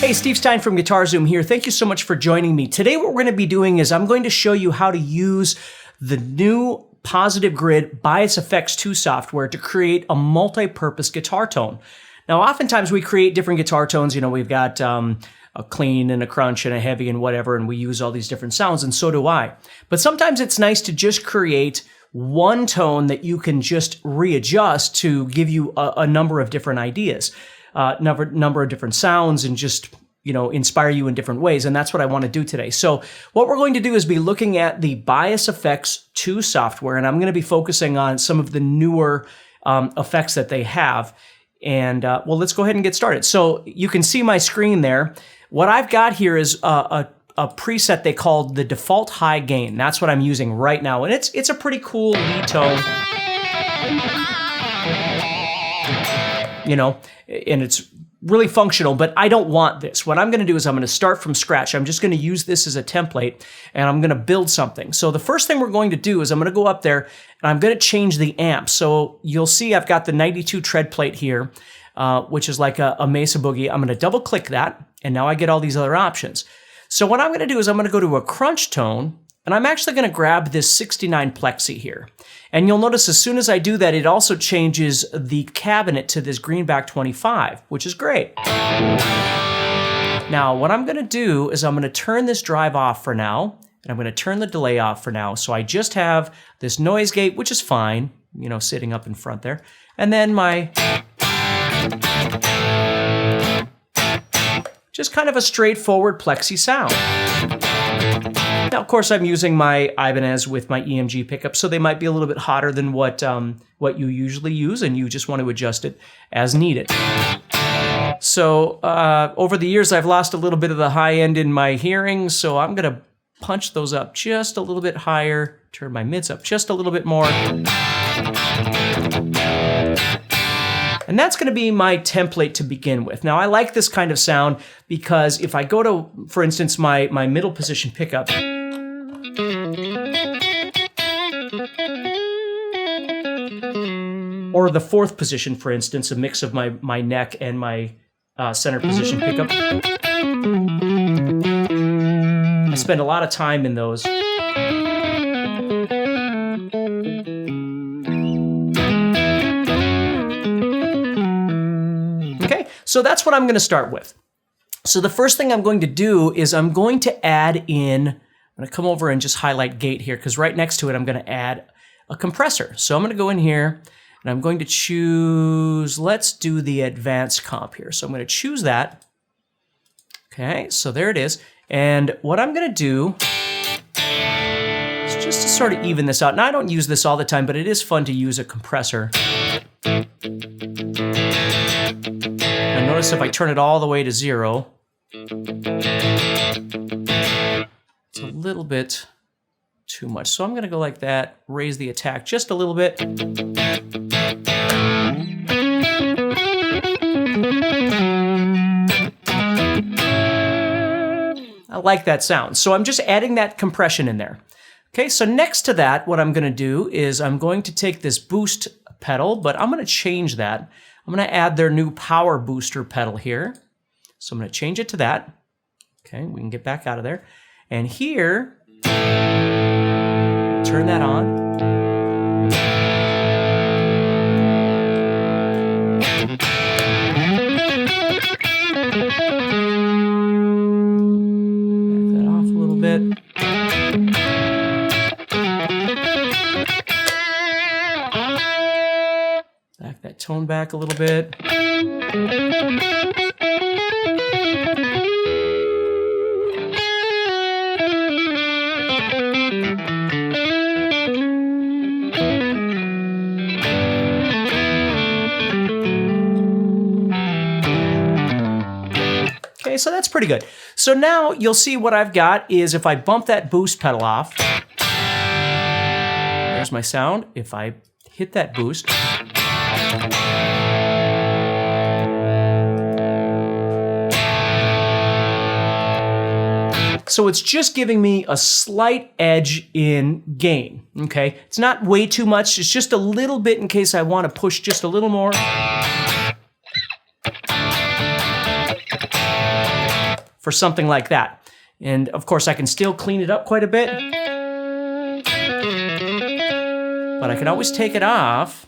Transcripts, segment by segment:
Hey, Steve Stine from Guitar Zoom here. Thank you so much for joining me. Today what we're going to be doing is I'm going to show you how to use the new Positive Grid Bias Effects 2 software to create a multi-purpose guitar tone. Now, oftentimes we create different guitar tones. You know, we've got a clean and a crunch and a heavy and whatever, and we use all these different sounds, and so do I. But sometimes it's nice to just create one tone that you can just readjust to give you a number of different ideas. Number of different sounds and just, you know, inspire you in different ways. And that's what I want to do today. So what we're going to do is be looking at the Bias Effects 2 software, and I'm going to be focusing on some of the newer effects that they have. And well, let's go ahead and get started. So you can see my screen there. What I've got here is a preset they called the default high gain. That's what I'm using right now. And it's a pretty cool lead tone. You know, and it's really functional, but I don't want this. What I'm going to do is I'm going to start from scratch. I'm just going to use this as a template, and I'm going to build something. So the first thing we're going to do is I'm going to go up there, and I'm going to change the amp. So you'll see I've got the 92 tread plate here, which is like a Mesa Boogie. I'm going to double click that, and now I get all these other options. So what I'm going to do is I'm going to go to a crunch tone, and I'm actually going to grab this 69 plexi here. And you'll notice as soon as I do that, it also changes the cabinet to this Greenback 25, which is great. Now, what I'm going to do is I'm going to turn this drive off for now, and I'm going to turn the delay off for now. So I just have this noise gate, which is fine, you know, sitting up in front there. And then my just kind of a straightforward plexi sound. Now, of course, I'm using my Ibanez with my EMG pickup, so they might be a little bit hotter than what you usually use, and you just want to adjust it as needed. So over the years, I've lost a little bit of the high end in my hearing, so I'm going to punch those up just a little bit higher, turn my mids up just a little bit more. And that's going to be my template to begin with. Now, I like this kind of sound because if I go to, for instance, my middle position pickup, or the fourth position, for instance, a mix of my neck and my center position pickup, I spend a lot of time in those. So that's what I'm going to start with. So the first thing I'm going to do is I'm going to add in, I'm going to come over and just highlight gate here, because right next to it I'm going to add a compressor. So I'm going to go in here and I'm going to choose, let's do the advanced comp here. So I'm going to choose that. Okay, so there it is. And what I'm going to do is just to sort of even this out. Now I don't use this all the time, but it is fun to use a compressor. Notice if I turn it all the way to 0, it's a little bit too much. So I'm going to go like that, raise the attack just a little bit. I like that sound. So I'm just adding that compression in there. Okay, so next to that, what I'm going to do is I'm going to take this boost pedal, but I'm going to change that. I'm going to add their new power booster pedal here. So I'm going to change it to that. Okay, we can get back out of there. And here, turn that on. Back that off a little bit. Back that tone back a little bit. pretty good. So now you'll see what I've got is if I bump that boost pedal off, there's my sound. If I hit that boost, so it's just giving me a slight edge in gain, okay? It's not way too much, it's just a little bit in case I want to push just a little more. For something like that. And of course I can still clean it up quite a bit. But I can always take it off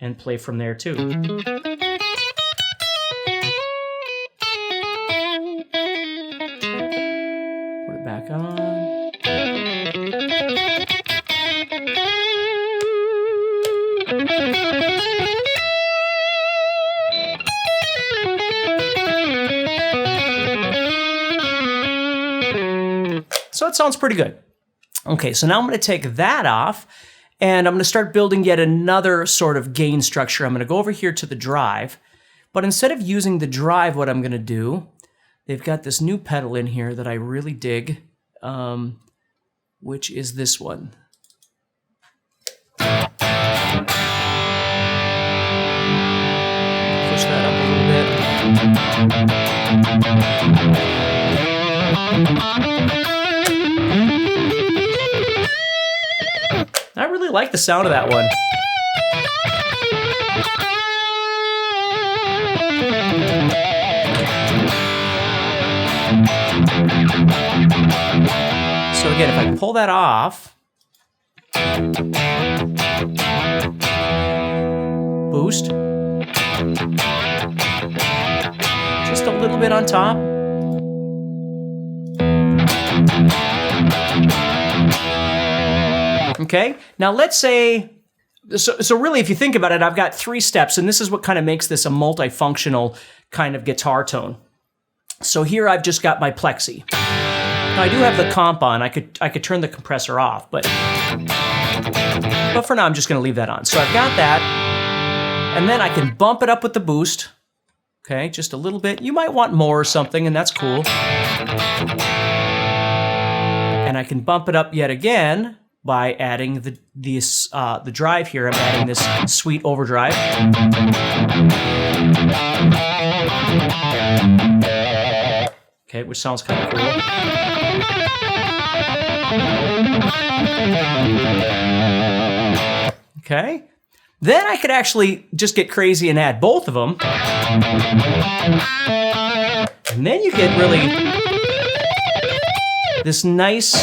and play from there too. Back on. So it sounds pretty good. Okay, so now I'm going to take that off and I'm going to start building yet another sort of gain structure. I'm going to go over here to the drive, but instead of using the drive, what I'm going to do, they've got this new pedal in here that I really dig, which is this one. Push that up a little bit. I really like the sound of that one. So again, if I pull that off, boost, just a little bit on top. Okay, now let's say, so really if you think about it, I've got 3 steps, and this is what kind of makes this a multifunctional kind of guitar tone. So here I've just got my plexi. Now I do have the comp on. I could turn the compressor off, but for now I'm just going to leave that on. So I've got that, and then I can bump it up with the boost. Okay, just a little bit. You might want more or something, and that's cool. And I can bump it up yet again by adding the drive here. I'm adding this sweet overdrive. Okay, which sounds kind of cool. Okay, then I could actually just get crazy and add both of them. And then you get really this nice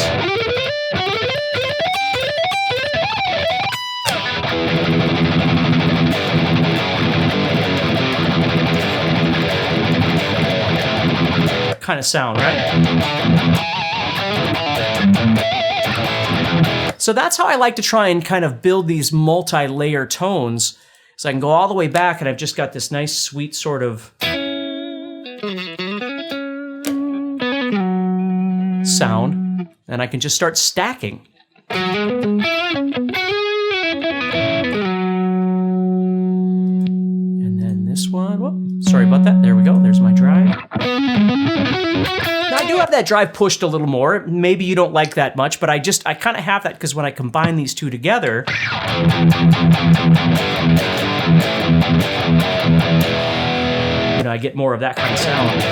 kind of sound, right? So that's how I like to try and kind of build these multi-layer tones. So I can go all the way back and I've just got this nice sweet sort of sound, and I can just start stacking. And then this one, whoop, sorry about that, there we go, there's my drive. Now I do have that drive pushed a little more. Maybe you don't like that much, but I kind of have that because when I combine these two together, you know, I get more of that kind of sound.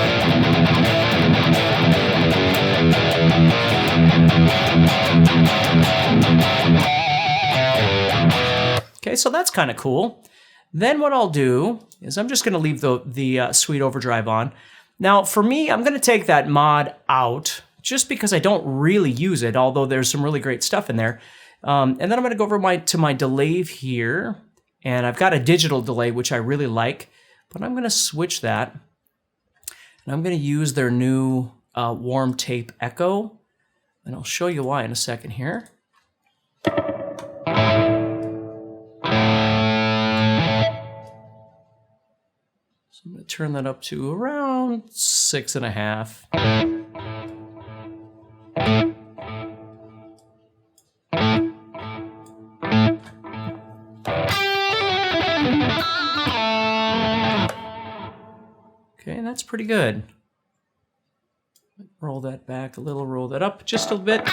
Okay, so that's kind of cool. Then what I'll do is I'm just going to leave the sweet overdrive on. Now, for me, I'm going to take that mod out just because I don't really use it, although there's some really great stuff in there. And then I'm going to go over to my delay here, and I've got a digital delay, which I really like, but I'm going to switch that. And I'm going to use their new warm tape echo, and I'll show you why in a second here. So I'm going to turn that up to around 6.5. Okay, that's pretty good. roll that back a little, roll that up just a bit.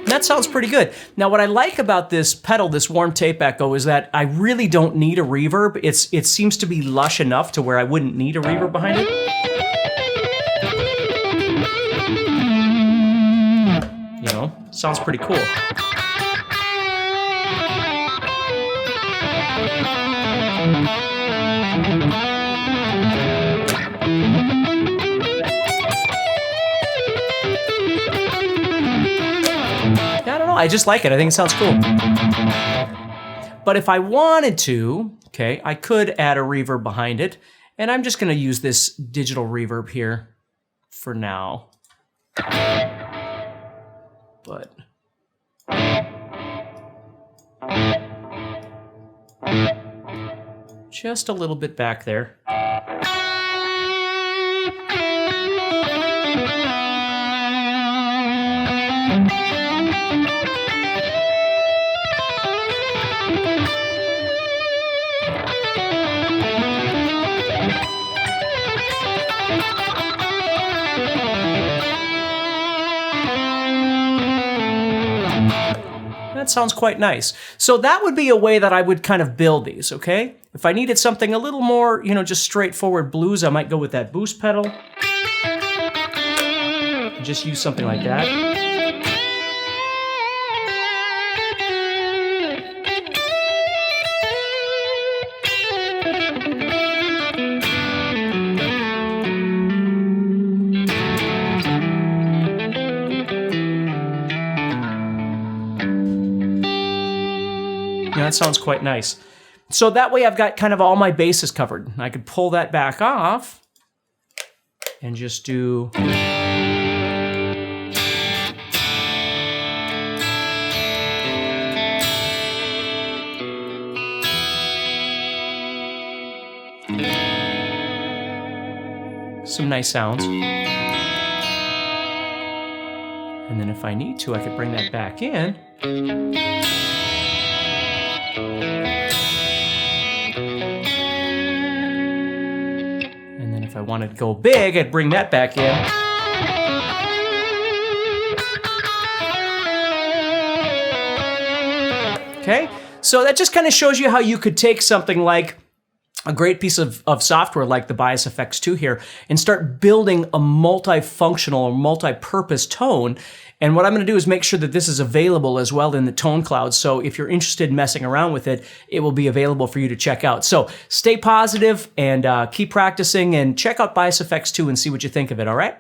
That sounds pretty good. Now, what I like about this pedal, this warm tape echo, is that I really don't need a reverb. It seems to be lush enough to where I wouldn't need a reverb behind it. You know, sounds pretty cool. I don't know, I just like it. I think it sounds cool. But if I wanted to, okay, I could add a reverb behind it, and I'm just gonna use this digital reverb here for now. But just a little bit back there. That sounds quite nice. So that would be a way that I would kind of build these, okay? If I needed something a little more, you know, just straightforward blues, I might go with that boost pedal. Just use something like that. That sounds quite nice. So that way I've got kind of all my bases covered. I could pull that back off and just do... some nice sounds. And then if I need to, I could bring that back in. If I wanted to go big, I'd bring that back in. Okay, so that just kind of shows you how you could take something like a great piece of software like the Bias FX 2 here and start building a multifunctional or multi-purpose tone. And what I'm going to do is make sure that this is available as well in the tone cloud. So if you're interested in messing around with it, it will be available for you to check out. So stay positive and keep practicing and check out Bias FX 2 and see what you think of it, all right?